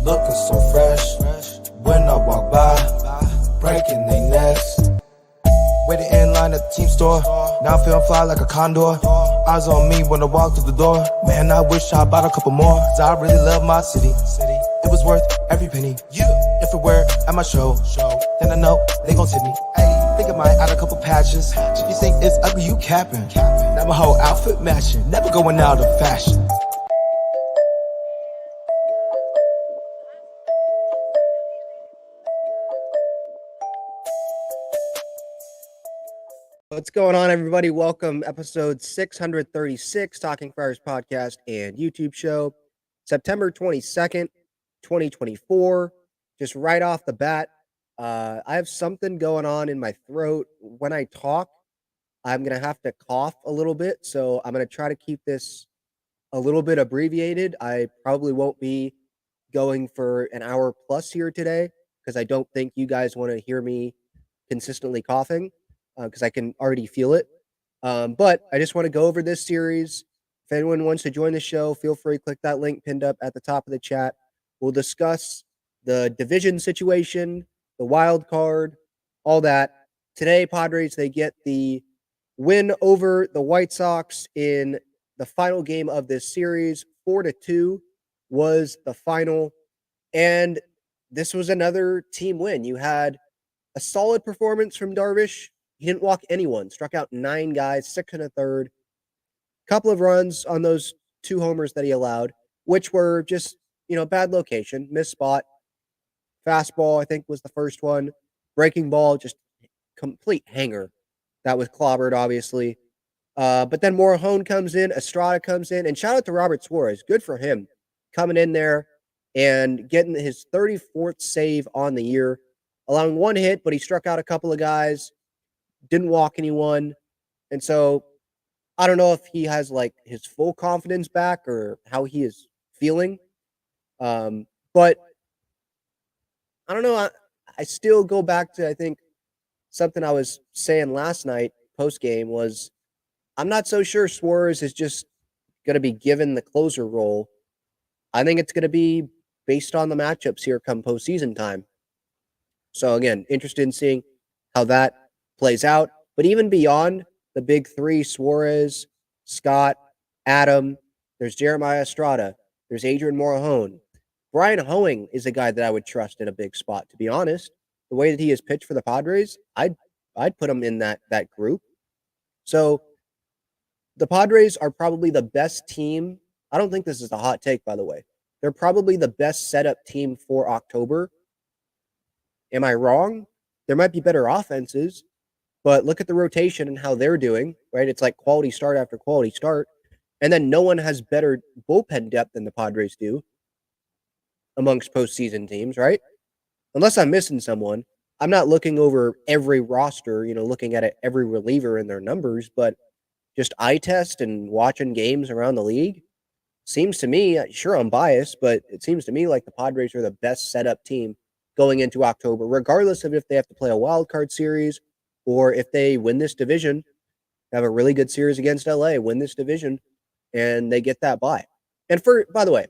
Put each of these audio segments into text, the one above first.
looking so fresh. When I walk by, breaking their necks. Waiting in line at the team store. Now I'm feeling fly like a condor. Eyes on me when I walk through the door. Man, I wish I bought a couple more. Cause I really love my city. It was worth every penny. If it were at my show, then I know they gon' tip me. Think I might add a couple patches. If you think it's ugly, you capping. Now my whole outfit matching. Never going out of fashion. What's going on, everybody? Welcome, episode 636, Talking Friars podcast and YouTube show, September 22nd, 2024. Just right off the bat, I have something going on in my throat. When I talk, I'm going to have to cough a little bit, so I'm going to try to keep this a little bit abbreviated. I probably won't be going for an hour plus here today because I don't think you guys want to hear me consistently coughing. Because I can already feel it. But I just want to go over this series. If anyone wants to join the show, feel free to click that link pinned up at the top of the chat. We'll discuss the division situation, the wild card, all that. Today, Padres, they get the win over the White Sox in the final game of this series. 4-2 was the final. And this was another team win. You had a solid performance from Darvish. He didn't walk anyone, struck out 9 guys, 6 and a third. Couple of runs on those 2 homers that he allowed, which were just, bad location, missed spot. Fastball, I think, was the first one. Breaking ball, just complete hanger. That was clobbered, obviously. But then Morahone comes in, Estrada comes in, and shout out to Robert Suarez. Good for him coming in there and getting his 34th save on the year, allowing 1 hit, but he struck out a couple of guys. Didn't walk anyone. And so I don't know if he has like his full confidence back or how he is feeling. But I don't know. I still go back to, I think, something I was saying last night post game was I'm not so sure Suarez is just going to be given the closer role. I think it's going to be based on the matchups here come postseason time. So again, interested in seeing how that plays out. But even beyond the big 3, Suarez, Scott, Adam, there's Jeremiah Estrada, there's Adrian Morahone. Brian Hoeing is a guy that I would trust in a big spot, to be honest. The way that he has pitched for the Padres, I'd put him in that group. So the Padres are probably the best team. I don't think this is a hot take, by the way. They're probably the best setup team for October. Am I wrong? There might be better offenses, but look at the rotation and how they're doing, right? It's like quality start after quality start. And then no one has better bullpen depth than the Padres do amongst postseason teams, right? Unless I'm missing someone. I'm not looking over every roster, looking at it, every reliever and their numbers, but just eye test and watching games around the league. Seems to me, sure, I'm biased, but it seems to me like the Padres are the best setup team going into October, regardless of if they have to play a wild card series or if they win this division, have a really good series against LA, win this division, and they get that bye. And by the way,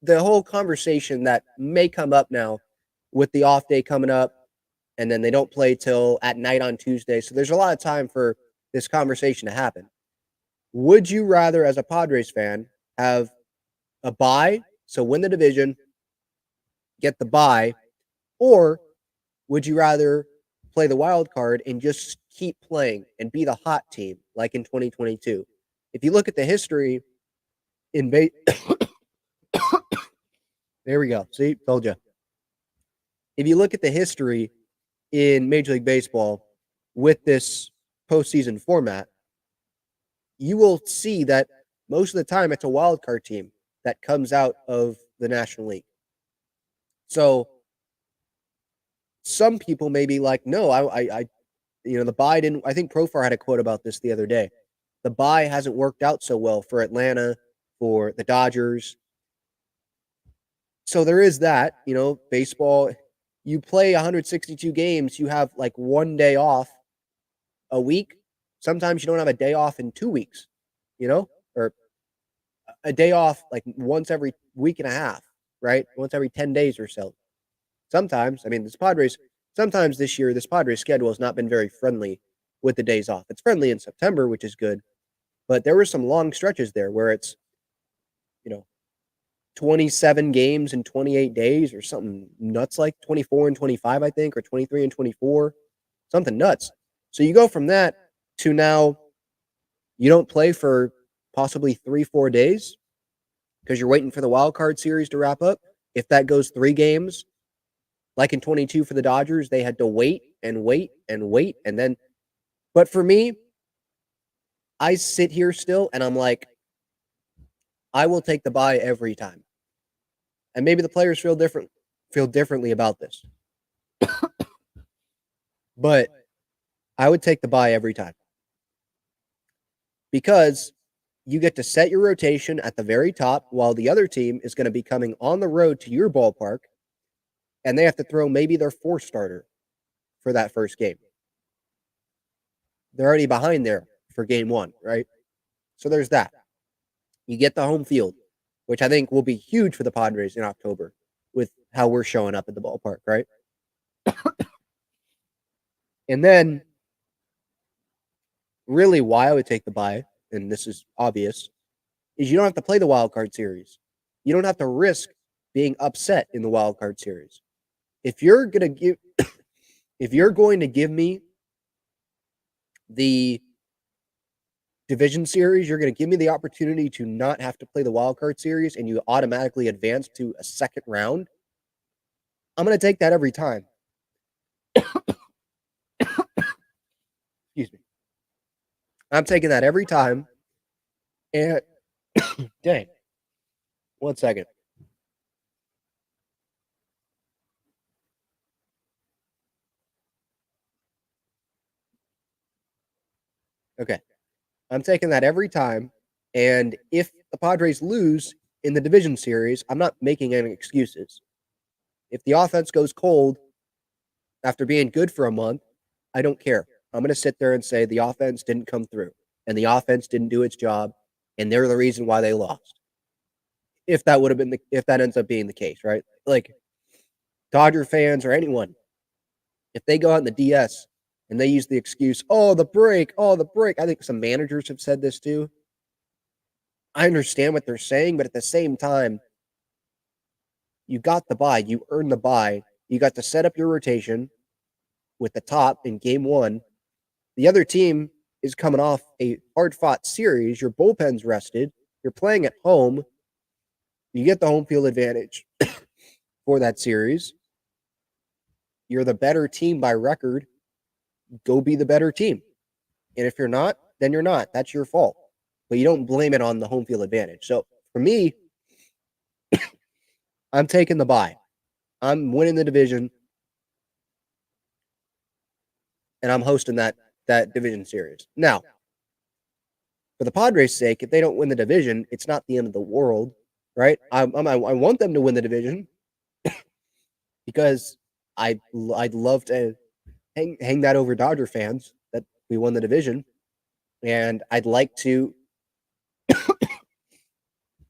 the whole conversation that may come up now with the off day coming up, and then they don't play till at night on Tuesday, so there's a lot of time for this conversation to happen. Would you rather, as a Padres fan, have a bye, so win the division, get the bye, or would you rather play the wild card and just keep playing and be the hot team like in 2022? If you look at the history in there we go. See, told you. If you look at the history in Major League Baseball with this postseason format, you will see that most of the time it's a wild card team that comes out of the National League. So some people may be like, no, the bye didn't. I think Profar had a quote about this the other day. The bye hasn't worked out so well for Atlanta, for the Dodgers. So there is that, baseball, you play 162 games, you have like 1 day off a week. Sometimes you don't have a day off in 2 weeks, or a day off like once every week and a half. right? Once every 10 days or so. Sometimes, I mean, sometimes this year, this Padres schedule has not been very friendly with the days off. It's friendly in September, which is good, but there were some long stretches there where it's, 27 games in 28 days or something nuts, like 24 and 25, I think, or 23 and 24, something nuts. So you go from that to now you don't play for possibly 3-4 days because you're waiting for the wild card series to wrap up. If that goes 3 games, like in 22 for the Dodgers, they had to wait and wait and wait. And then, but for me, I sit here still and I'm like, I will take the bye every time. And maybe the players feel differently about this. But I would take the bye every time. Because you get to set your rotation at the very top while the other team is going to be coming on the road to your ballpark and they have to throw maybe their 4th starter for that first game. They're already behind there for game 1, right? So there's that. You get the home field, which I think will be huge for the Padres in October with how we're showing up at the ballpark, right? And then really why I would take the bye, and this is obvious, is you don't have to play the wild card series. You don't have to risk being upset in the wild card series. If you're going to give me the division series, you're going to give me the opportunity to not have to play the wild card series and you automatically advance to a second round, I'm going to take that every time. Excuse me. I'm taking that every time. And dang. 1 second. Okay. I'm taking that every time. And if the Padres lose in the division series, I'm not making any excuses. If the offense goes cold after being good for a month, I don't care. I'm going to sit there and say the offense didn't come through and the offense didn't do its job and they're the reason why they lost. If that ends up being the case, right? Like Dodger fans or anyone, if they go out in the DS and they use the excuse, the break. I think some managers have said this too. I understand what they're saying, but at the same time, you got the bye. You earned the bye. You got to set up your rotation with the top in game 1. The other team is coming off a hard-fought series. Your bullpen's rested. You're playing at home. You get the home field advantage for that series. You're the better team by record. Go be the better team. And if you're not, then you're not. That's your fault. But you don't blame it on the home field advantage. So for me, I'm taking the bye. I'm winning the division. And I'm hosting that division series. Now, for the Padres' sake, if they don't win the division, it's not the end of the world, right? I want them to win the division because I'd love to hang that over Dodger fans that we won the division. And I'd like to,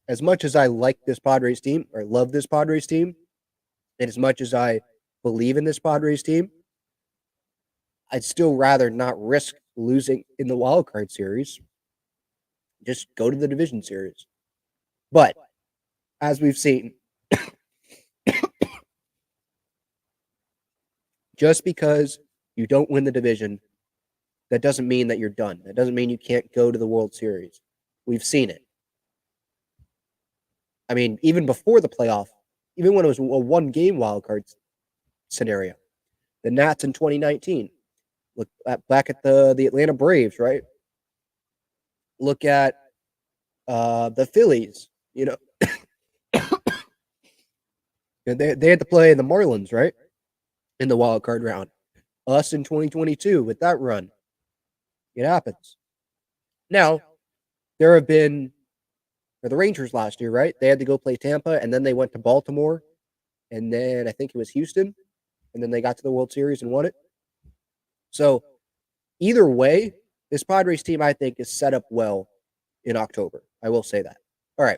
as much as I like this Padres team or love this Padres team, and as much as I believe in this Padres team, I'd still rather not risk losing in the wild card series. Just go to the division series. But as we've seen, just because you don't win the division, that doesn't mean that you're done. That doesn't mean you can't go to the World Series. We've seen it. I mean, even before the playoff, even when it was a 1-game wild card scenario, the Nats in 2019. Look back at the Atlanta Braves, right? Look at the Phillies. They had to play the Marlins, right, in the wild card round. Us in 2022 with that run. It happens. Now, there have been the Rangers last year, right? They had to go play Tampa, and then they went to Baltimore, and then I think it was Houston, and then they got to the World Series and won it. So either way, this Padres team, I think, is set up well in October. I will say that. All right.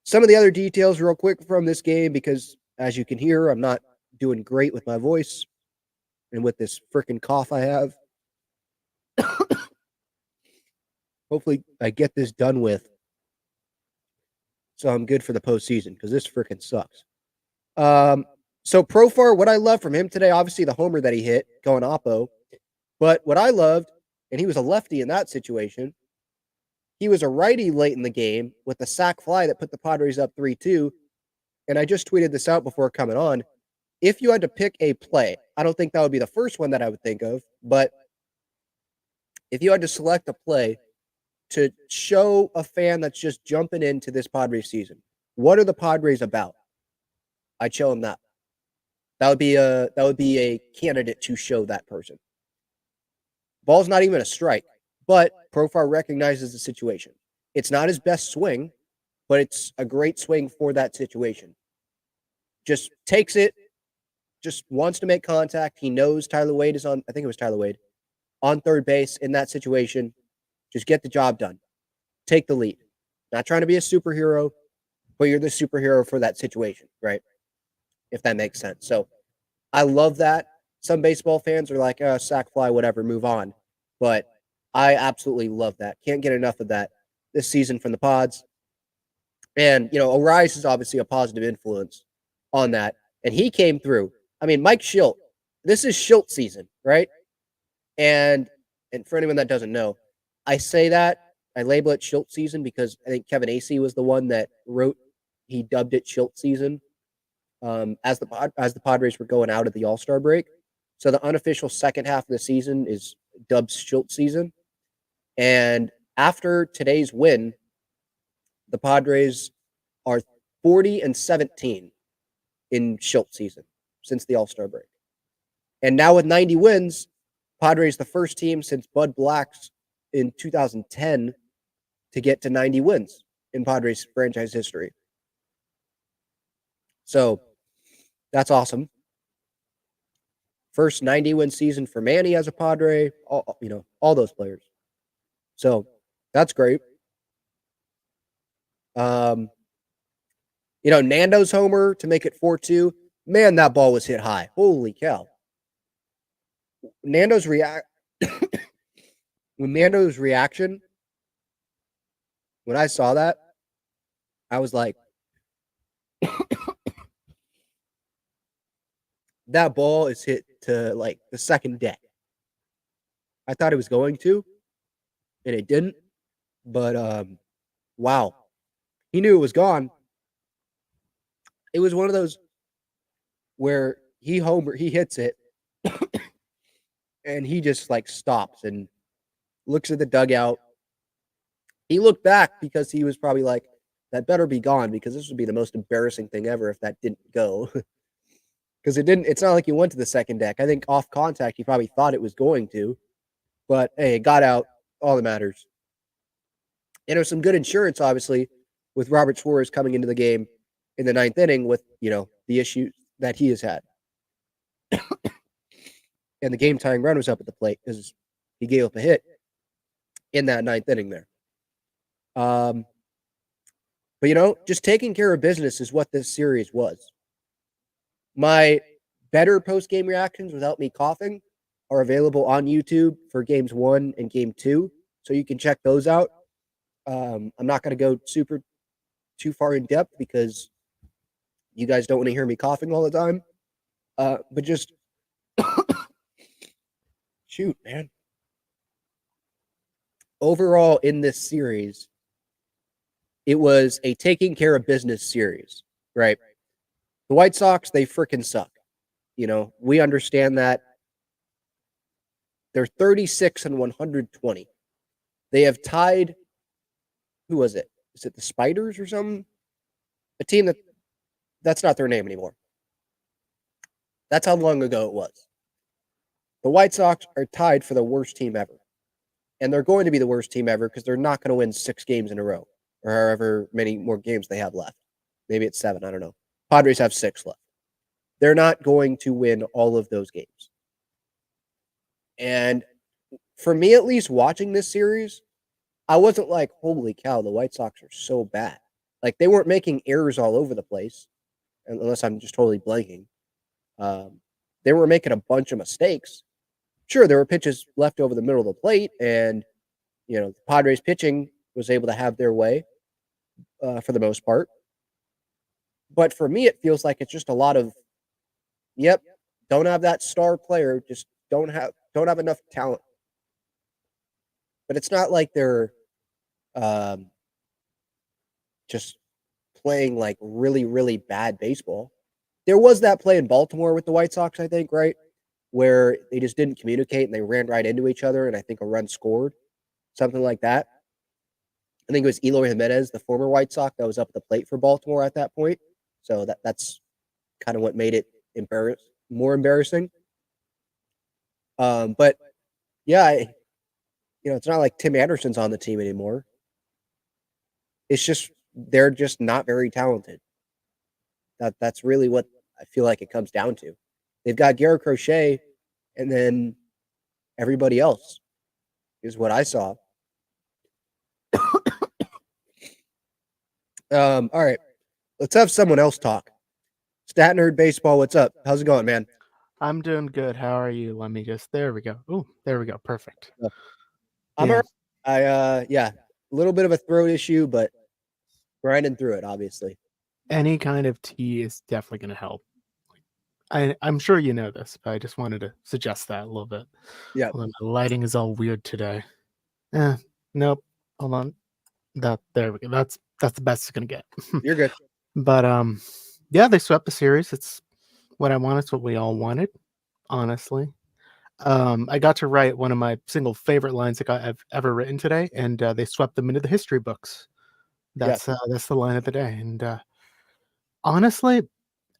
Some of the other details, real quick, from this game, because as you can hear, I'm not doing great with my voice and with this freaking cough I have. Hopefully, I get this done with so I'm good for the postseason, because this freaking sucks. So Profar, what I love from him today, obviously the homer that he hit going oppo, but what I loved, and he was a lefty in that situation, he was a righty late in the game with the sac fly that put the Padres up 3-2. And I just tweeted this out before coming on. If you had to pick a play, I don't think that would be the first one that I would think of, but if you had to select a play to show a fan that's just jumping into this Padres season, what are the Padres about? I'd show him that. That would be a candidate to show that person. Ball's not even a strike, but Profar recognizes the situation. It's not his best swing, but it's a great swing for that situation. Just takes it, just wants to make contact. He knows Tyler Wade is on, I think it was Tyler Wade, on third base in that situation. Just get the job done. Take the lead. Not trying to be a superhero, but you're the superhero for that situation, right? If that makes sense. So I love that. Some baseball fans are like, sack fly, whatever, move on. But I absolutely love that. Can't get enough of that this season from the Pods. And, Arraez is obviously a positive influence on that. And he came through. I mean, Mike Schilt, this is Schilt season, right? And for anyone that doesn't know, I say that, I label it Schilt season because I think Kevin Acee was the one that he dubbed it Schilt season as the Padres were going out of the All-Star break. So the unofficial second half of the season is dubbed Schilt season. And after today's win, the Padres are 40-17 in Schilt season since the All-Star break. And now with 90 wins, Padres the first team since Bud Black's in 2010 to get to 90 wins in Padres franchise history. So that's awesome. First 90-win season for Manny as a Padre, all those players. So that's great. Nando's homer to make it 4-2. Man, that ball was hit high. Holy cow. Nando's reaction, when I saw that, I was like, that ball is hit to like the second deck. I thought it was going to, and it didn't. But wow. He knew it was gone. It was one of those where he hits it, and he just like stops and looks at the dugout. He looked back because he was probably like, that better be gone, because this would be the most embarrassing thing ever if that didn't go. Because it's not like he went to the second deck. I think off contact, he probably thought it was going to. But hey, it got out. All that matters. And it was some good insurance, obviously, with Robert Suarez coming into the game in the ninth inning with, the issues that he has had. And the game-tying run was up at the plate because he gave up a hit in that ninth inning there. But, just taking care of business is what this series was. My better post-game reactions without me coughing are available on YouTube for games 1 and game 2, so you can check those out. I'm not going to go too far in depth because you guys don't want to hear me coughing all the time. But just shoot, man. Overall, in this series, it was a taking care of business series, right? The White Sox, they freaking suck. We understand that. They're 36-120. They have tied, who was it? Is it the Spiders or something? A team that's not their name anymore. That's how long ago it was. The White Sox are tied for the worst team ever. And they're going to be the worst team ever because they're not going to win 6 games in a row, or however many more games they have left. Maybe it's 7, I don't know. Padres have 6 left. They're not going to win all of those games. And for me, at least, watching this series, I wasn't like, holy cow, the White Sox are so bad. Like they weren't making errors all over the place, unless I'm just totally blanking. They were making a bunch of mistakes. Sure, there were pitches left over the middle of the plate, and the Padres pitching was able to have their way for the most part. But for me, it feels like it's just a lot of, yep, don't have that star player, just don't have enough talent. But it's not like they're just playing like really, really bad baseball. There was that play in Baltimore with the White Sox, I think, right? Where they just didn't communicate and they ran right into each other, and I think a run scored, something like that. I think it was Eloy Jimenez, the former White Sox, that was up at the plate for Baltimore at that point. So that's kind of what made it more embarrassing. But yeah, it's not like Tim Anderson's on the team anymore. It's just they're just not very talented. That's really what I feel like it comes down to. They've got Garrett Crochet, and then everybody else is what I saw. All right, let's have someone else talk. Stat Nerd Baseball, what's up? How's it going, man? I'm doing good. How are you? Let me just. There we go. Oh, there we go. Perfect. I'm all right. A little bit of a throat issue, but grinding through it, obviously. Any kind of tea is definitely going to help. I'm sure you know this, but I just wanted to suggest that a little bit. Yeah. Hold on, the lighting is all weird today. Nope. Hold on. There we go. That's the best it's gonna get. You're good. But yeah, they swept the series. It's what I wanted. It's what we all wanted, honestly. I got to write one of my single favorite lines I've ever written today, and they swept them into the history books. That's the line of the day. And honestly,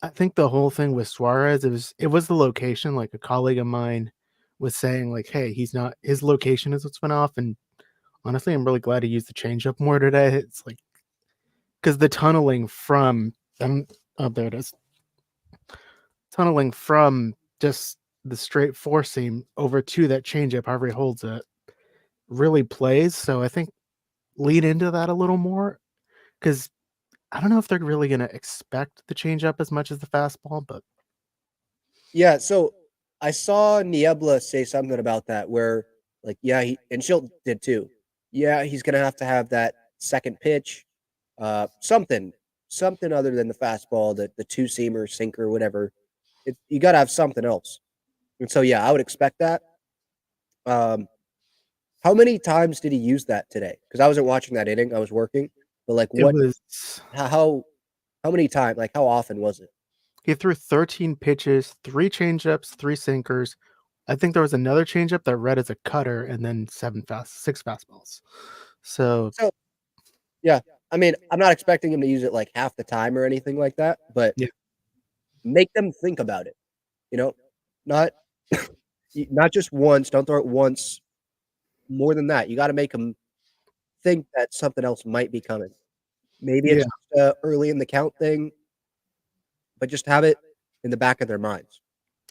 I think the whole thing with Suarez, it was the location. Like a colleague of mine was saying, like, hey, his location is what's been off. And honestly, I'm really glad he used the changeup more today. It's like because the tunneling from there it is. Tunneling from just the straight four seam over to that changeup, however he holds it, really plays. So I think lead into that a little more because I don't know if they're really going to expect the changeup as much as the fastball, but yeah. So I saw Niebla say something about that, where like, and Schilt did too. Yeah, he's gonna have to have that second pitch, something other than the fastball, the two seamer, sinker, whatever. You got to have something else. And so, yeah, I would expect that. How many times did he use that today? Because I wasn't watching that inning; I was working. But like, what? How many times? Like, how often was it? He threw 13 pitches, 3 changeups, 3 sinkers. I think there was another changeup that read as a cutter, and then 6 fastballs. So yeah, I mean, I'm not expecting him to use it like half the time or anything like that, but make them think about it. Not just once. Don't throw it once. More than that, you got to make them think that something else might be coming. Maybe it's early in the count thing, but just have it in the back of their minds.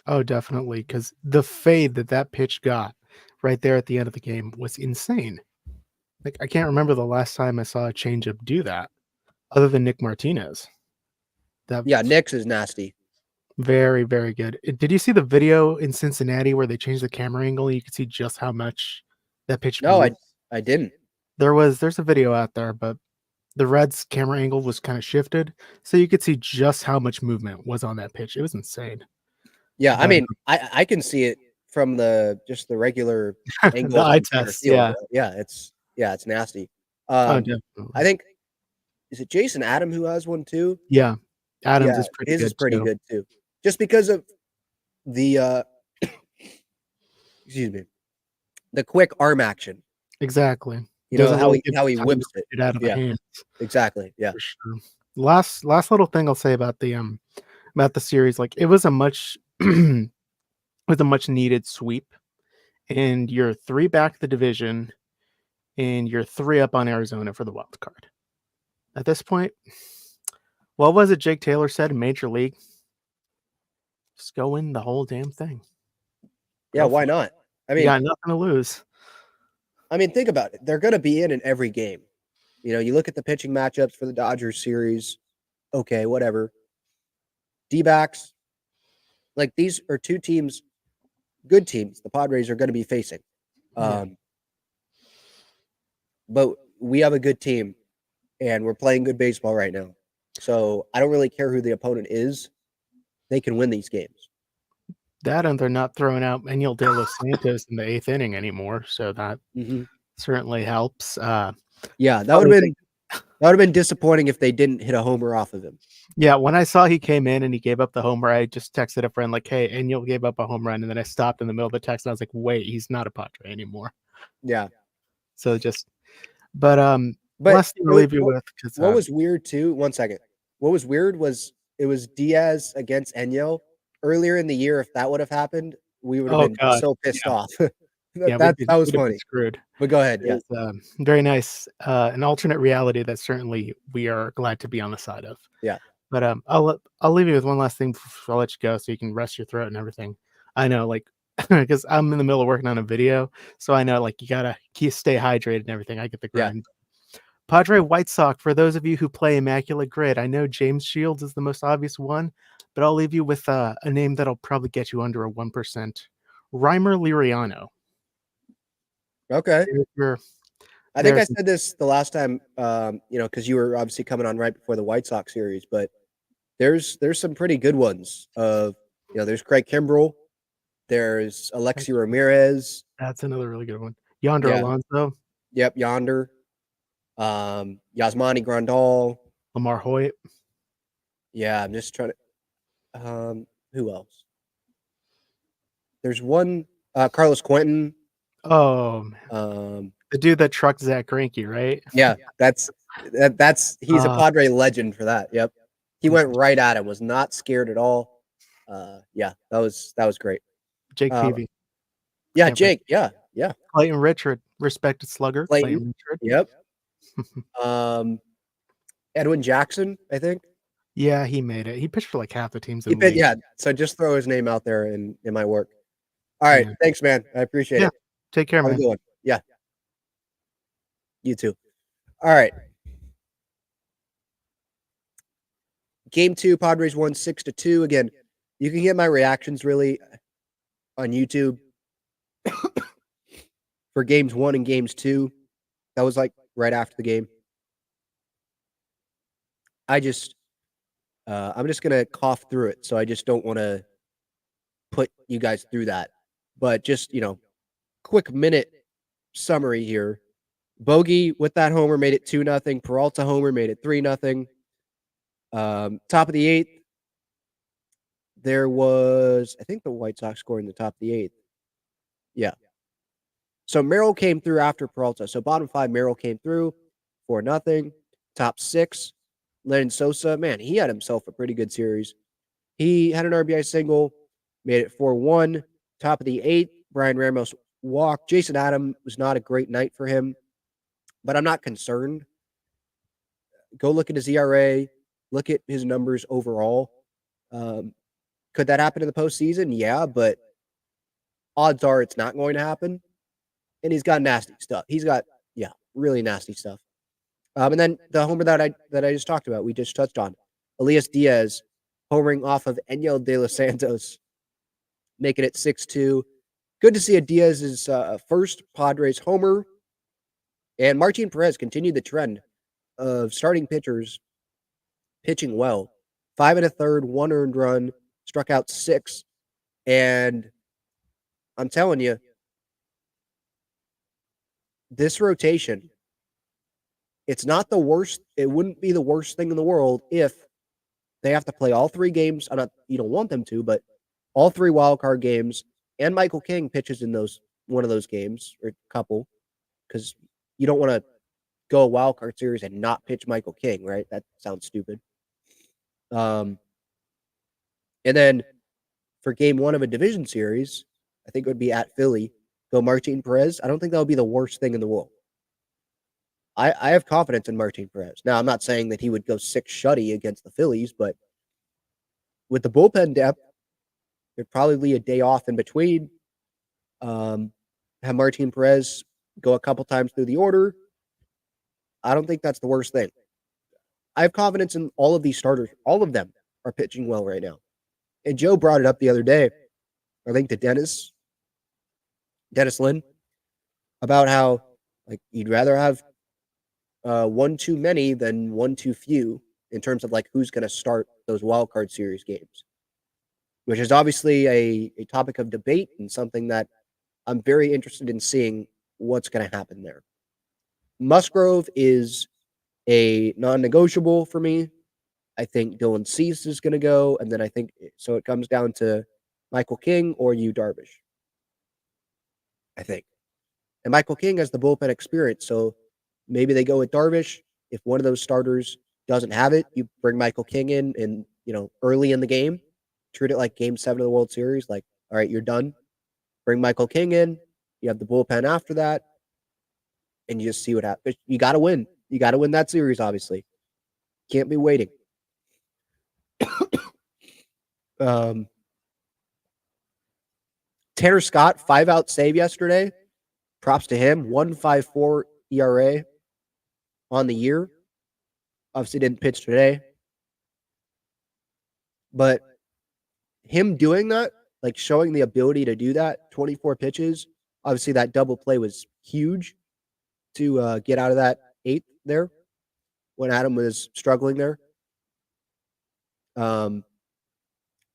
Oh, definitely, because the fade that pitch got right there at the end of the game was insane. Like, I can't remember the last time I saw a changeup do that, other than Nick Martinez. Nick's is nasty. Very, very good. Did you see the video in Cincinnati where they changed the camera angle and you could see just how much that pitch moved? No, I didn't. There's a video out there, but the Reds' camera angle was kind of shifted, so you could see just how much movement was on that pitch. It was insane. Yeah, I mean, I can see it from the regular angle. The eye test, it's nasty. I think, is it Jason Adam who has one too? Yeah, Adams is pretty his good. Is pretty good too. Just because of the excuse me, the quick arm action. Exactly. How he whips it out of the hands. Exactly. Yeah. For sure. Last little thing I'll say about the series, like it was a much with a much needed sweep, and you're 3 back the division, and you're 3 up on Arizona for the wild card. At this point, what was it Jake Taylor said in Major League? Just go win the whole damn thing. Yeah, why not? I mean, you got nothing to lose. I mean, think about it. They're going to be in every game. You look at the pitching matchups for the Dodgers series. Okay, whatever. D-backs, like these are two teams, good teams. The Padres are going to be facing. Yeah. But we have a good team, and we're playing good baseball right now. So I don't really care who the opponent is. They can win these games. That and they're not throwing out Manuel de los Santos in the 8th inning anymore, so that certainly helps. Yeah, that would have been disappointing if they didn't hit a homer off of him. Yeah, when I saw he came in and he gave up the homer, I just texted a friend like, "Hey, Manuel gave up a home run," and then I stopped in the middle of the text and I was like, "Wait, he's not a Padre anymore." Yeah, So but but last thing I'll leave you with, because what was weird too. 1 second. What was weird was it was Diaz against Enyo earlier in the year. If that would have happened, we would have been so pissed off. that was we'd have funny. been screwed. But go ahead. It was very nice, an alternate reality that certainly we are glad to be on the side of. Yeah. But I'll leave you with one last thing before I let you go, so you can rest your throat and everything. I know, like, because I'm in the middle of working on a video, so I know, like, you gotta stay hydrated and everything. I get the grind. Padre White Sox, for those of you who play Immaculate Grid, I know James Shields is the most obvious one, but I'll leave you with a name that'll probably get you under a 1%. Reimer Liriano. Okay. I think I said this the last time, because you were obviously coming on right before the White Sox series, but there's some pretty good ones. There's Craig Kimbrell, there's Alexi Ramirez. That's another really good one. Yonder Alonso. Yep, Yonder. Yasmani Grandal. Lamar Hoyt. Yeah, I'm just trying to. Who else? There's one. Carlos Quentin. Oh, the dude that trucked Zach Greinke, right? Yeah, that's he's a Padre legend for that. Yep, he went right at it. Was not scared at all. Yeah, that was great. Jake Peavy. Yeah, Jake. Yeah. Clayton Richard, respected slugger. Clayton Richard. Yep. Edwin Jackson, I think. Yeah, he made it. He pitched for like half the teams in the league. Yeah, so just throw his name out there in my work. All right, thanks, man. I appreciate it. Take care, man. Yeah. You too. All right. Game 2, Padres won 6-2. Again, you can get my reactions really on YouTube for games 1 and games 2. That was like right after the game. I'm just gonna cough through it, so I just don't want to put you guys through that. But just quick minute summary here. Bogey with that homer made it 2-0. Peralta homer made it 3-0. Top of the 8th, there was, I think the White Sox scored in the top of the 8th. Yeah. So Merrill came through after Peralta. So bottom 5, Merrill came through 4-0. Top 6, Lennon Sosa. Man, he had himself a pretty good series. He had an RBI single, made it 4-1. Top of the 8th, Brian Ramos walked. Jason Adam was not a great night for him, but I'm not concerned. Go look at his ERA. Look at his numbers overall. Could that happen in the postseason? Yeah, but odds are it's not going to happen. And he's got nasty stuff. He's got, really nasty stuff. And then the homer that I just talked about, we just touched on. Elias Diaz homering off of Enyel De Los Santos, making it 6-2. Good to see a Diaz's first Padres homer. And Martin Perez continued the trend of starting pitchers pitching well. 5 1/3, 1 earned run, struck out 6. And I'm telling you, this rotation, it's not the worst. It wouldn't be the worst thing in the world if they have to play all 3 games. You don't want them to, but all 3 wildcard games, and Michael King pitches in one of those games or a couple, because you don't want to go a wildcard series and not pitch Michael King, right? That sounds stupid. And then for game 1 of a division series, I think it would be at Philly, go Martin Perez. I don't think that would be the worst thing in the world. I have confidence in Martin Perez. Now, I'm not saying that he would go 6 shutty against the Phillies, but with the bullpen depth, there'd probably be a day off in between. Have Martin Perez go a couple times through the order. I don't think that's the worst thing. I have confidence in all of these starters. All of them are pitching well right now. And Joe brought it up the other day, I think to Dennis Lynn, about how like you'd rather have one too many than one too few in terms of like who's going to start those wild card series games, which is obviously a topic of debate and something that I'm very interested in seeing what's going to happen there. Musgrove is a non-negotiable for me. I think Dylan Cease is going to go, and then I think so. It comes down to Michael King or Yu Darvish, I think. And Michael King has the bullpen experience, so maybe they go with Darvish. If one of those starters doesn't have it, you bring Michael King in, and early in the game, treat it like Game 7 of the World Series. Like, all right, you're done. Bring Michael King in. You have the bullpen after that, and you just see what happens. You got to win. You got to win that series, obviously. Can't be waiting. Tanner Scott, 5-out save yesterday. Props to him. 1.54 ERA on the year. Obviously didn't pitch today. But him doing that, like showing the ability to do that, 24 pitches. Obviously that double play was huge to get out of that 8th there when Adam was struggling there.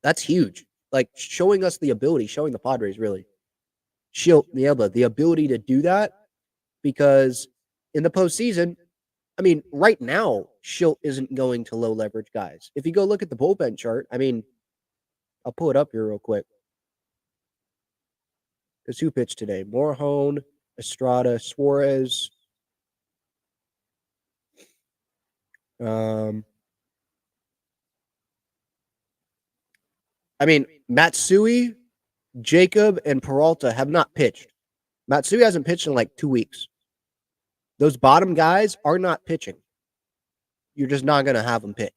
That's huge. Like showing us the ability, showing the Padres really. The ability to do that, because in the postseason, I mean, right now, Schilt isn't going to low leverage guys. If you go look at the bullpen chart, I mean, I'll pull it up here real quick. Because who pitched today? Morhone, Estrada, Suarez. I mean, Matsui, Jacob, and Peralta have not pitched. Matsui hasn't pitched in like 2 weeks. Those bottom guys are not pitching. You're just not going to have them pitch.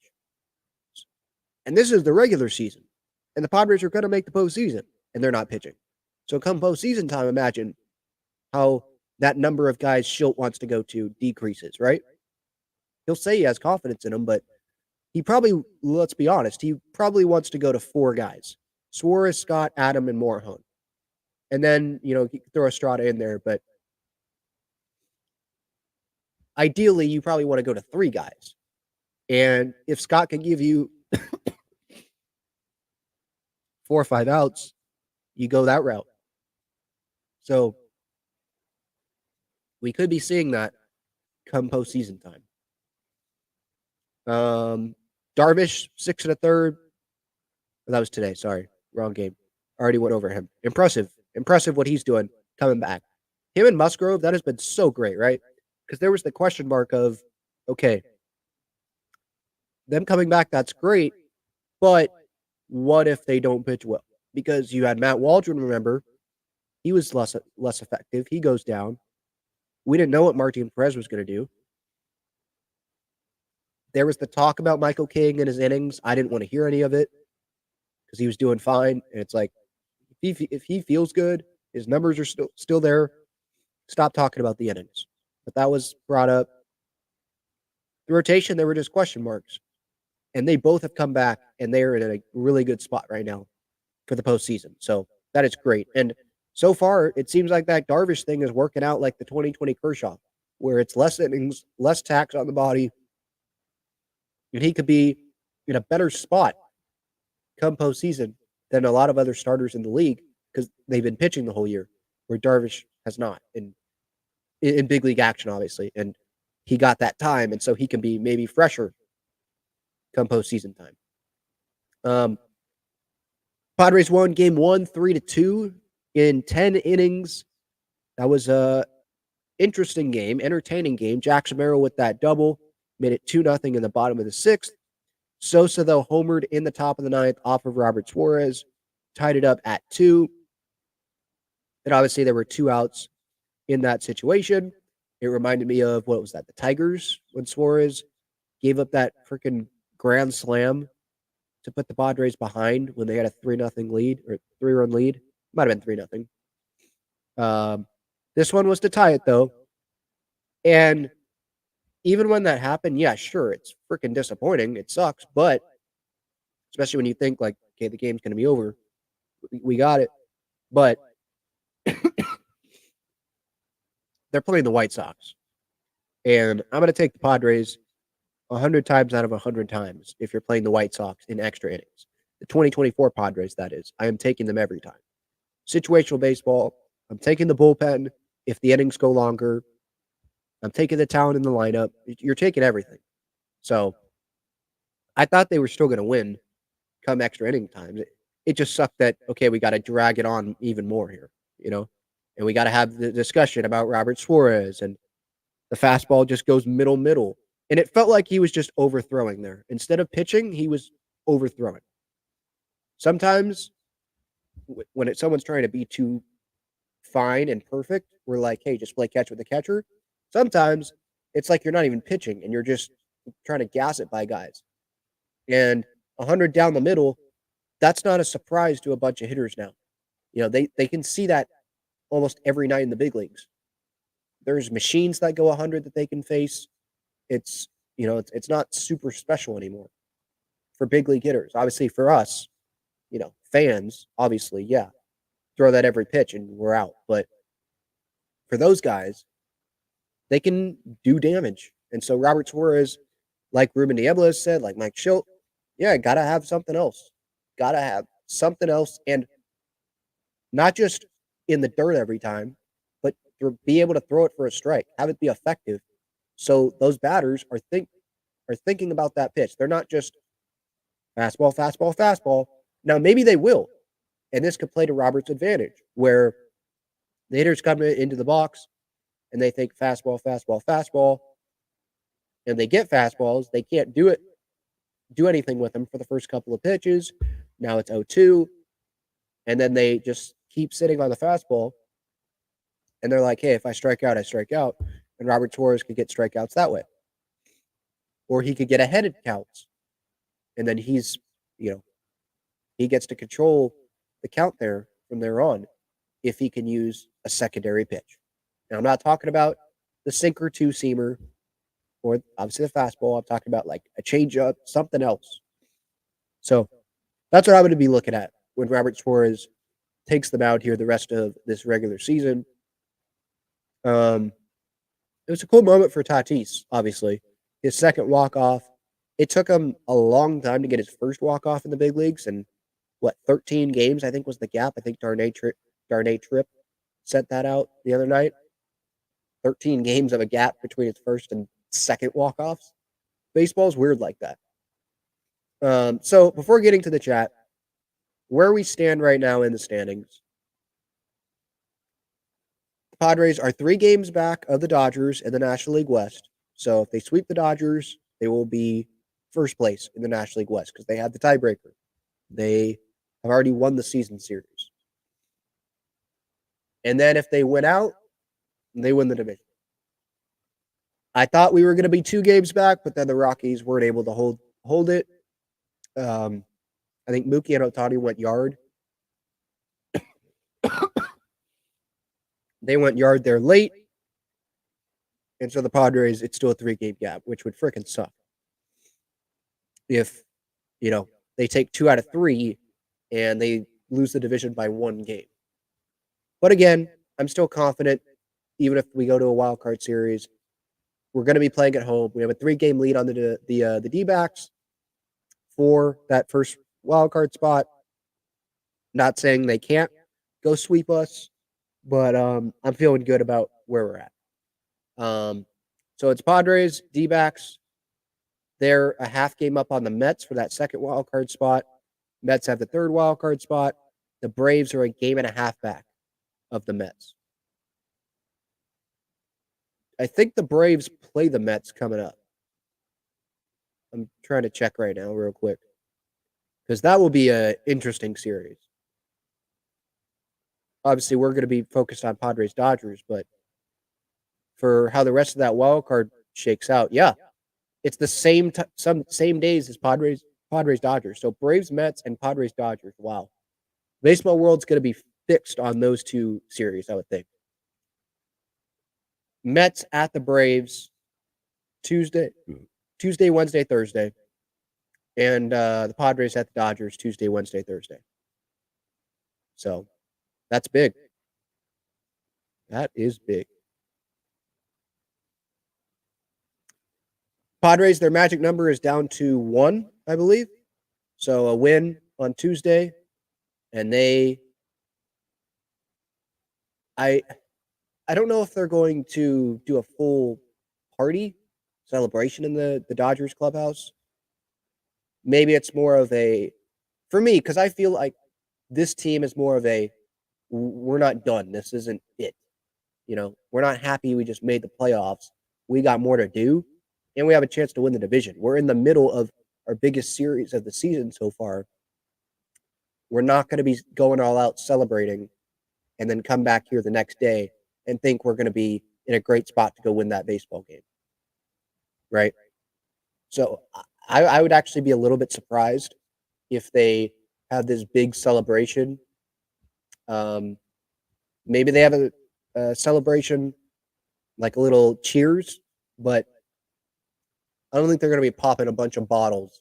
And this is the regular season. And the Padres are going to make the postseason, and they're not pitching. So come postseason time, imagine how that number of guys Schilt wants to go to decreases, right? He'll say he has confidence in them, but he probably, let's be honest, he probably wants to go to 4 guys. Suarez, Scott, Adam, and Morhone. And then, throw Estrada in there, but ideally, you probably want to go to 3 guys. And if Scott can give you 4 or 5 outs, you go that route. So we could be seeing that come postseason time. Darvish, 6 1/3. That was today. Sorry, wrong game. Already went over him. Impressive what he's doing coming back. Him and Musgrove, that has been so great, right? Because there was the question mark of, okay, them coming back, that's great, but what if they don't pitch well? Because you had Matt Waldron, remember, he was less effective. He goes down. We didn't know what Martin Perez was going to do. There was the talk about Michael King and his innings. I didn't want to hear any of it because he was doing fine. And it's like, if he feels good, his numbers are still there, stop talking about the innings. But that was brought up. The rotation, there were just question marks. And they both have come back, and they're in a really good spot right now for the postseason. So that is great. And so far, it seems like that Darvish thing is working out like the 2020 Kershaw, where it's less innings, less tax on the body, and he could be in a better spot come postseason than a lot of other starters in the league because they've been pitching the whole year, where Darvish has not in big league action, obviously. And he got that time, and so he can be maybe fresher come postseason time. Padres won game 1, 3-2 in 10 innings. That was a interesting game, entertaining game. Jackson Merrill with that double made it 2-0 in the bottom of the 6th. Sosa, though, homered in the top of the 9th off of Robert Suarez, tied it up at 2. And obviously there were 2 outs in that situation. It reminded me of, what was that, the Tigers, when Suarez gave up that freaking grand slam to put the Padres behind when they had a 3-0 lead, or 3-run lead. Might have been 3-0. This one was to tie it, though. And even when that happened, yeah, sure, it's freaking disappointing. It sucks, but especially when you think like, okay, the game's going to be over. We got it. But they're playing the White Sox. And I'm going to take the Padres 100 times out of 100 times if you're playing the White Sox in extra innings. The 2024 Padres, that is. I am taking them every time. Situational baseball, I'm taking the bullpen if the innings go longer. I'm taking the talent in the lineup. You're taking everything. So I thought they were still going to win come extra inning times. It just sucked that, okay, we got to drag it on even more here, and we got to have the discussion about Robert Suarez, and the fastball just goes middle. And it felt like he was just overthrowing there. Instead of pitching, he was overthrowing. Sometimes when someone's trying to be too fine and perfect, we're like, hey, just play catch with the catcher. Sometimes it's like you're not even pitching and you're just trying to gas it by guys. And 100 down the middle, that's not a surprise to a bunch of hitters now. They can see that almost every night in the big leagues. There's machines that go 100 that they can face. It's not super special anymore for big league hitters. Obviously for us, fans, obviously, yeah, throw that every pitch and we're out. But for those guys, they can do damage. And so Robert Suarez, like Ruben Niebla said, like Mike Schilt, yeah, gotta have something else. Gotta have something else, and not just in the dirt every time, but be able to throw it for a strike, have it be effective. So those batters are thinking about that pitch. They're not just fastball. Now maybe they will, and this could play to Robert's advantage, where the hitters come into the box and they think fastball, and they get fastballs. They can't do anything with them for the first couple of pitches. Now it's 0-2, and then they just keep sitting on the fastball, and they're like, hey, if I strike out, I strike out, and Robert Suarez could get strikeouts that way. Or he could get ahead in counts, and then he gets to control the count there from there on if he can use a secondary pitch. Now, I'm not talking about the sinker two-seamer or obviously the fastball. I'm talking about like a changeup, something else. So that's what I'm going to be looking at when Robert Suarez takes them out here the rest of this regular season. It was a cool moment for Tatis, obviously. His second walk-off. It took him a long time to get his first walk-off in the big leagues, and 13 games, I think, was the gap. I think Darnay Tripp sent that out the other night. 13 games of a gap between his first and second walk-offs. Baseball's weird like that. So before getting to the chat, where we stand right now in the standings, the Padres are 3 games back of the Dodgers in the National League West. So if they sweep the Dodgers, they will be first place in the National League West because they have the tiebreaker. They have already won the season series. And then if they win out, they win the division. I thought we were going to be 2 games back, but then the Rockies weren't able to hold it. I think Mookie and Ohtani went yard. They went yard there late. And so the Padres, it's still a 3-game gap, which would freaking suck. If, they take 2 out of 3 and they lose the division by 1 game. But again, I'm still confident, even if we go to a wild card series, we're going to be playing at home. We have a 3-game lead on the D-backs for that first wild card spot. Not saying they can't go sweep us, but I'm feeling good about where we're at. So it's Padres, D-backs. They're a half game up on the Mets for that second wild card spot. Mets have the third wild card spot. The Braves are a game and a half back of the Mets. I think the Braves play the Mets coming up. I'm trying to check right now real quick, because that will be an interesting series. Obviously, we're going to be focused on Padres-Dodgers, but for how the rest of that wild card shakes out, yeah, it's the same days as Padres-Dodgers. So Braves-Mets and Padres-Dodgers. Wow. Baseball world's going to be fixed on those 2 series, I would think. Mets at the Braves. Tuesday, Wednesday, Thursday. And the Padres at the Dodgers Tuesday, Wednesday, Thursday. So that's big. That is big. Padres, their magic number is down to 1, I believe. So a win on Tuesday. And I don't know if they're going to do a full party celebration in the Dodgers clubhouse. Maybe it's more of a, for me, because I feel like this team is more of a, we're not done. This isn't it. We're not happy we just made the playoffs. We got more to do, and we have a chance to win the division. We're in the middle of our biggest series of the season so far. We're not going to be going all out celebrating and then come back here the next day and think we're going to be in a great spot to go win that baseball game. Right? So I would actually be a little bit surprised if they have this big celebration. Maybe they have a celebration, like a little cheers, but I don't think they're going to be popping a bunch of bottles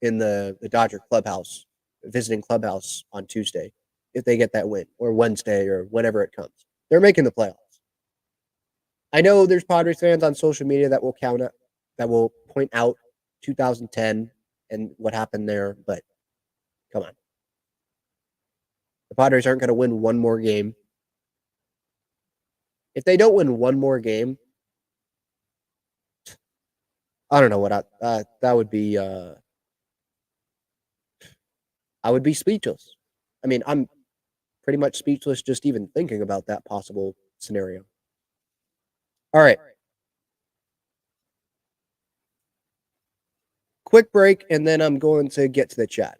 in the Dodger clubhouse, visiting clubhouse on Tuesday if they get that win, or Wednesday, or whenever it comes. They're making the playoffs. I know there's Padres fans on social media that will point out 2010 and what happened there, but come on. The Padres aren't going to win one more game. If they don't win one more game, I don't know what that would be. I would be speechless. I mean, I'm pretty much speechless just even thinking about that possible scenario. All right. Quick break, and then I'm going to get to the chat.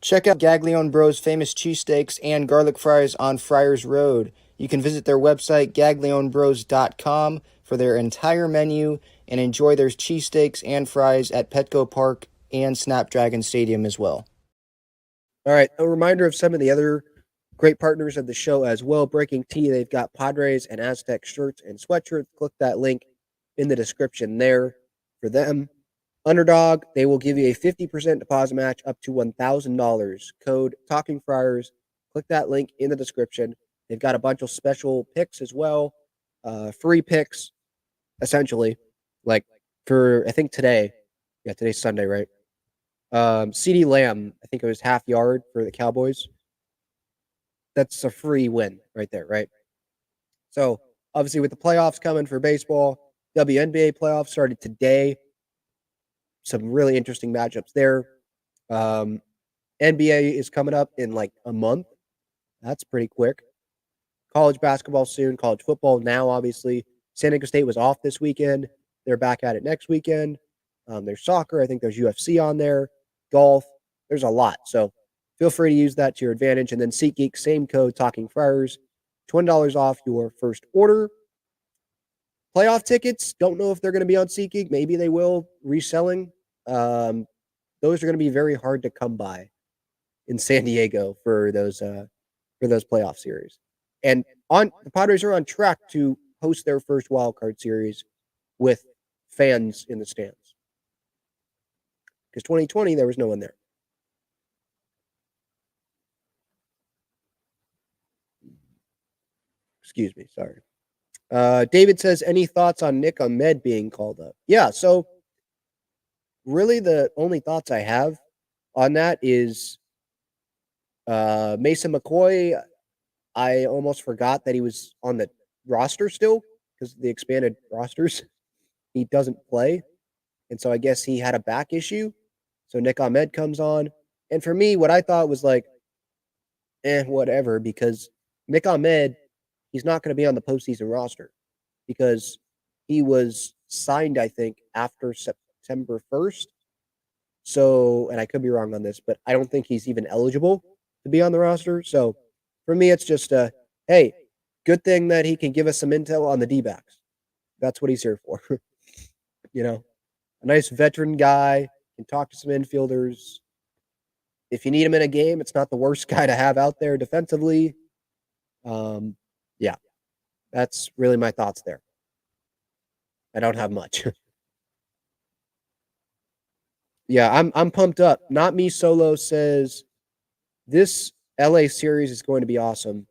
Check out Gaglione Bros' famous cheesesteaks and garlic fries on Friars Road. You can visit their website, gaglionebros.com, for their entire menu and enjoy their cheesesteaks and fries at Petco Park and Snapdragon Stadium as well. All right, a reminder of some of the other great partners of the show as well. Breaking Tea, they've got Padres and Aztec shirts and sweatshirts. Click that link in the description there for them. Underdog, they will give you a 50% deposit match up to $1,000. Code Talking Friars. Click that link in the description. They've got a bunch of special picks as well, free picks, essentially. Like for, I think today, today's Sunday, right? CeeDee Lamb, I think it was half yard for the Cowboys. That's a free win right there, right? So obviously with the playoffs coming for baseball, WNBA playoffs started today. Some really interesting matchups there. NBA is coming up in like a month. That's pretty quick. College basketball soon. College football now, obviously. San Diego State was off this weekend. They're back at it next weekend. There's soccer. I think there's UFC on there. Golf. There's a lot. So feel free to use that to your advantage. And then SeatGeek, same code, Talking Friars. $20 off your first order. Playoff tickets, don't know if they're going to be on SeatGeek. Maybe they will, reselling. Those are going to be very hard to come by in San Diego for those playoff series. And the Padres are on track to host their first wild card series with fans in the stands. Because 2020, there was no one there. Excuse me, sorry. David says, any thoughts on Nick Ahmed being called up? Yeah, so really the only thoughts I have on that is Mason McCoy. I almost forgot that he was on the roster still because of the expanded rosters. He doesn't play. And so I guess he had a back issue. So Nick Ahmed comes on. And for me, what I thought was like, whatever, because Nick Ahmed, he's not going to be on the postseason roster because he was signed, I think, after September 1st. So, and I could be wrong on this, but I don't think he's even eligible to be on the roster. So for me, it's just hey, good thing that he can give us some intel on the D-backs. That's what he's here for. A nice veteran guy, can talk to some infielders. If you need him in a game, it's not the worst guy to have out there defensively. Yeah, that's really my thoughts there. I don't have much. Yeah, I'm pumped up. Not Me Solo says this LA series is going to be awesome.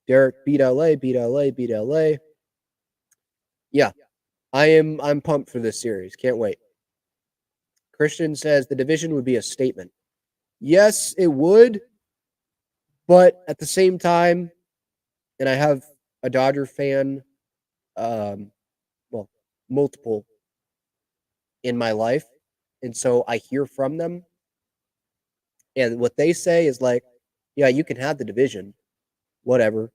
Derek beat LA, beat LA, beat LA. Yeah, I'm pumped for this series. Can't wait. Christian says the division would be a statement. Yes, it would, but at the same time, and I have a Dodger fan, well, multiple in my life, and so I hear from them, and what they say is like, yeah, you can have the division, whatever,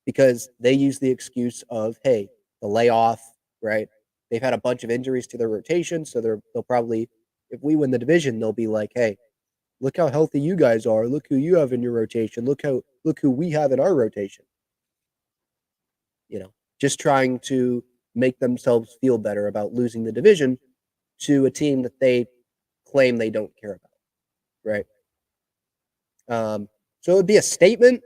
because they use the excuse of, hey, the layoff, right? They've had a bunch of injuries to their rotation, so they'll probably, if we win the division, they'll be like, hey, look how healthy you guys are. Look who you have in your rotation. Look who we have in our rotation. Just trying to make themselves feel better about losing the division to a team that they claim they don't care about, right? So it would be a statement,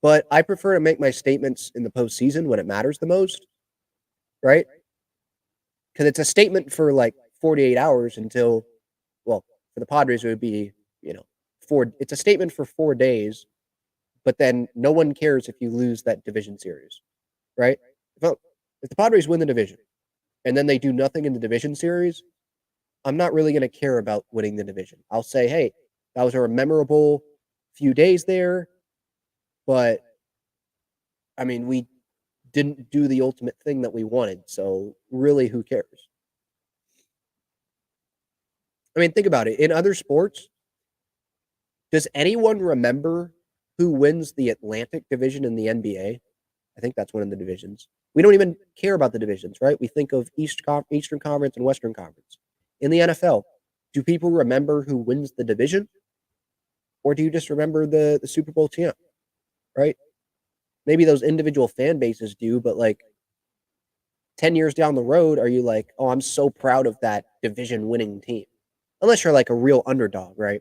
but I prefer to make my statements in the postseason when it matters the most, right? Because it's a statement for like 48 hours until, well, for the Padres, it would be, it's a statement for 4 days, but then no one cares if you lose that division series, right? If the Padres win the division and then they do nothing in the division series, I'm not really going to care about winning the division. I'll say, hey, that was a memorable few days there, but I mean, we didn't do the ultimate thing that we wanted. So really, who cares? I mean, think about it. In other sports, does anyone remember who wins the Atlantic Division in the NBA? I think that's one of the divisions. We don't even care about the divisions, right? We think of Eastern Conference and Western Conference. In the NFL, do people remember who wins the division? Or do you just remember the Super Bowl champ, right? Maybe those individual fan bases do, but like 10 years down the road, are you like, oh, I'm so proud of that division winning team? Unless you're like a real underdog, right?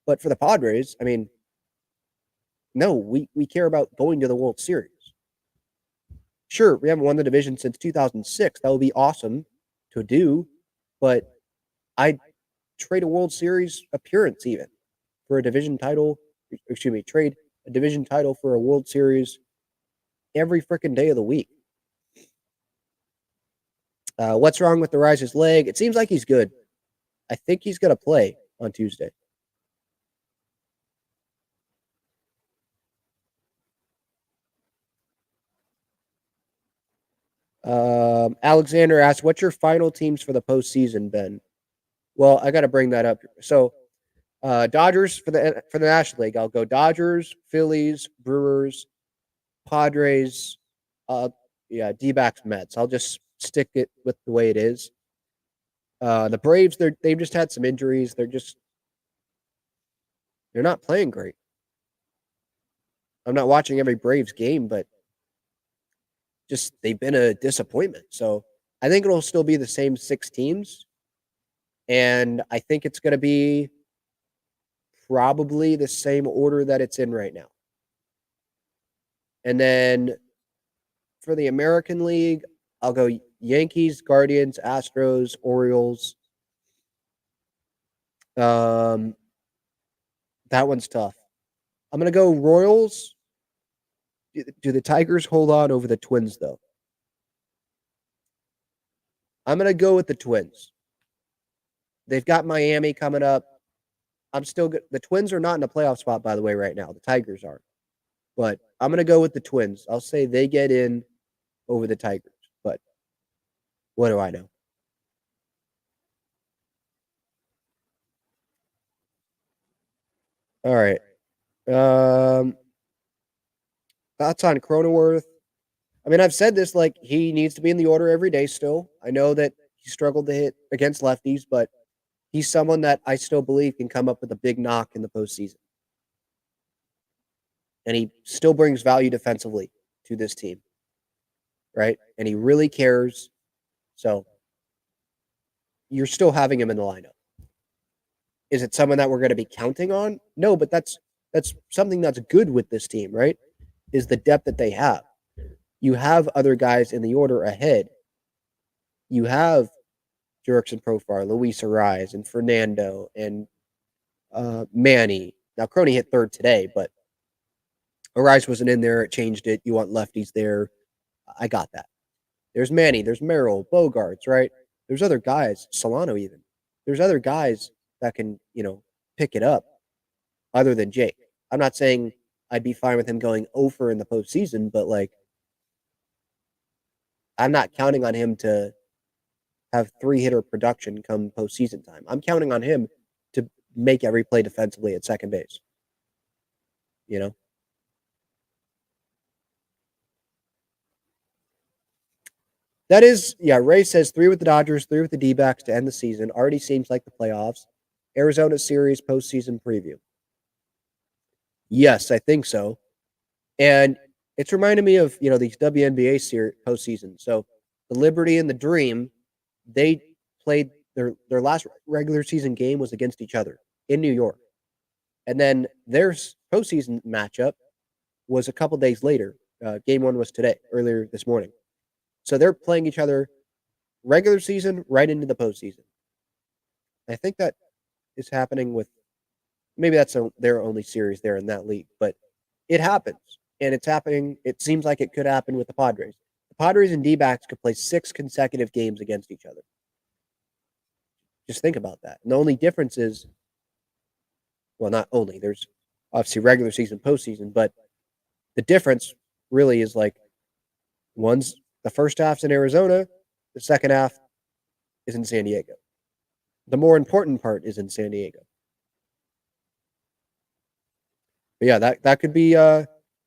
But for the Padres, I mean, no, we care about going to the World Series. Sure, we haven't won the division since 2006. That would be awesome to do, but I'd trade a World Series appearance even for a division title. Excuse me, trade a division title for a World Series every freaking day of the week. What's wrong with Arraez's leg? It seems like he's good. I think he's going to play on Tuesday. Alexander asks, what's your final teams for the postseason, Ben? Well, I got to bring that up. So, Dodgers for the National League. I'll go Dodgers, Phillies, Brewers, Padres, D-backs, Mets. I'll just stick it with the way it is. The Braves, they've just had some injuries. They're not playing great. I'm not watching every Braves game, but just they've been a disappointment. So I think it'll still be the same 6 teams. And I think it's going to be probably the same order that it's in right now. And then for the American League, I'll go Yankees, Guardians, Astros, Orioles. That one's tough. I'm going to go Royals. Do the Tigers hold on over the Twins, though? I'm going to go with the Twins. They've got Miami coming up. I'm still good. The Twins are not in a playoff spot, by the way, right now. The Tigers are. But I'm going to go with the Twins. I'll say they get in over the Tigers. But what do I know? All right. Thoughts on Cronenworth? I mean, I've said this, like, he needs to be in the order every day still. I know that he struggled to hit against lefties, but he's someone that I still believe can come up with a big knock in the postseason. And he still brings value defensively to this team, right? And he really cares. So you're still having him in the lineup. Is it someone that we're going to be counting on? No, but that's something that's good with this team, right? Is the depth that they have. You have other guys in the order ahead. You have Jurickson Profar, Luis Arraez, and Fernando, and Manny. Now, Crony hit third today, but Arraez wasn't in there. It changed it. You want lefties there. I got that. There's Manny. There's Merrill, Bogarts, right? There's other guys, Solano even. There's other guys that can, pick it up other than Jake. I'm not saying I'd be fine with him going over in the postseason, but I'm not counting on him to have 3-hitter production come postseason time. I'm counting on him to make every play defensively at second base. That is, Ray says 3 with the Dodgers, 3 with the D-backs to end the season. Already seems like the playoffs. Arizona series postseason preview. Yes, I think so. And it's reminded me of, these WNBA series postseason. So the Liberty and the Dream, they played their last regular season game was against each other in New York. And then their postseason matchup was a couple days later. Game 1 was today, earlier this morning. So they're playing each other regular season right into the postseason. I think that is happening with maybe that's their only series there in that league, but it happens. And it's happening. It seems like it could happen with the Padres. The Padres and D-backs could play 6 consecutive games against each other. Just think about that. And the only difference is, well, not only, there's obviously regular season, postseason, but the difference really is one's the first half's in Arizona, the second half is in San Diego. The more important part is in San Diego. But yeah, that could be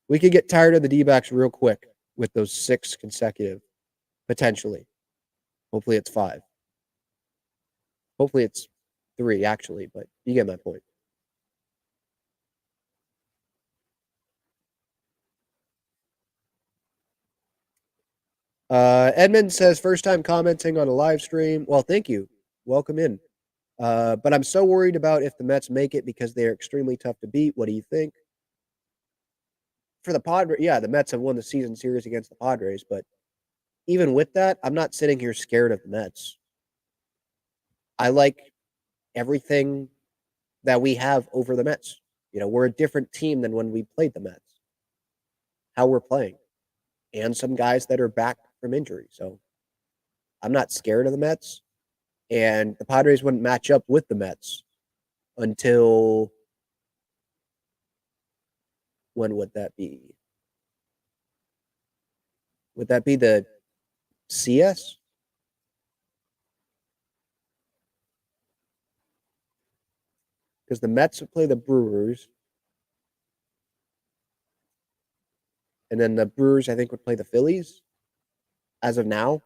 we could get tired of the D-backs real quick with those 6 consecutive, potentially. Hopefully it's 5. Hopefully it's 3, actually, but you get my point. Edmund says, first time commenting on a live stream. Well, thank you. Welcome in. But I'm so worried about if the Mets make it because they're extremely tough to beat. What do you think? For the Padres, the Mets have won the season series against the Padres, but even with that, I'm not sitting here scared of the Mets. I like everything that we have over the Mets. We're a different team than when we played the Mets. How we're playing. And some guys that are back from injury. So I'm not scared of the Mets. And the Padres wouldn't match up with the Mets until when would that be? Would that be the CS? Because the Mets would play the Brewers. And then the Brewers, I think, would play the Phillies as of now.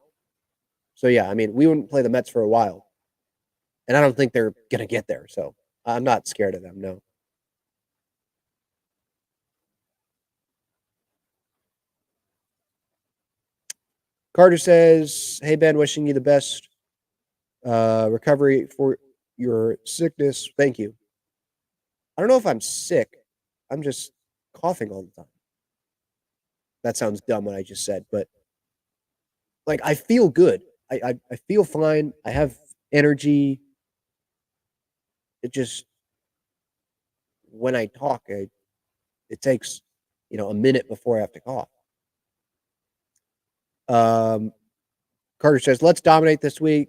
So, we wouldn't play the Mets for a while. And I don't think they're going to get there. So, I'm not scared of them, no. Carter says, hey, Ben, wishing you the best recovery for your sickness. Thank you. I don't know if I'm sick. I'm just coughing all the time. That sounds dumb what I just said, but I feel good. I feel fine. I have energy. It just, when I talk, it takes, a minute before I have to cough. Carter says, let's dominate this week.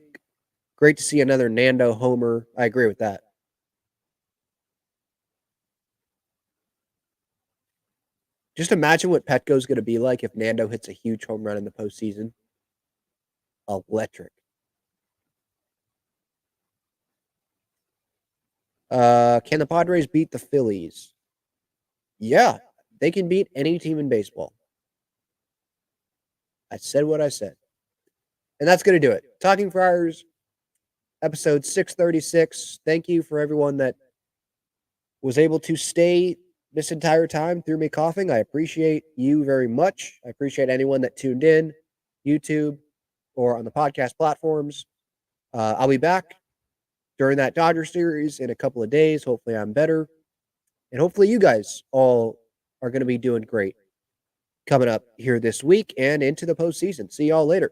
Great to see another Nando homer. I agree with that. Just imagine what Petco's going to be like if Nando hits a huge home run in the postseason. Electric. Can the Padres beat the Phillies? Yeah, they can beat any team in baseball. I said what I said. And that's going to do it. Talking Friars, episode 636. Thank you for everyone that was able to stay this entire time through me coughing. I appreciate you very much. I appreciate anyone that tuned in, YouTube, or on the podcast platforms. I'll be back during that Dodger series in a couple of days. Hopefully I'm better. And hopefully you guys all are going to be doing great coming up here this week and into the postseason. See y'all later.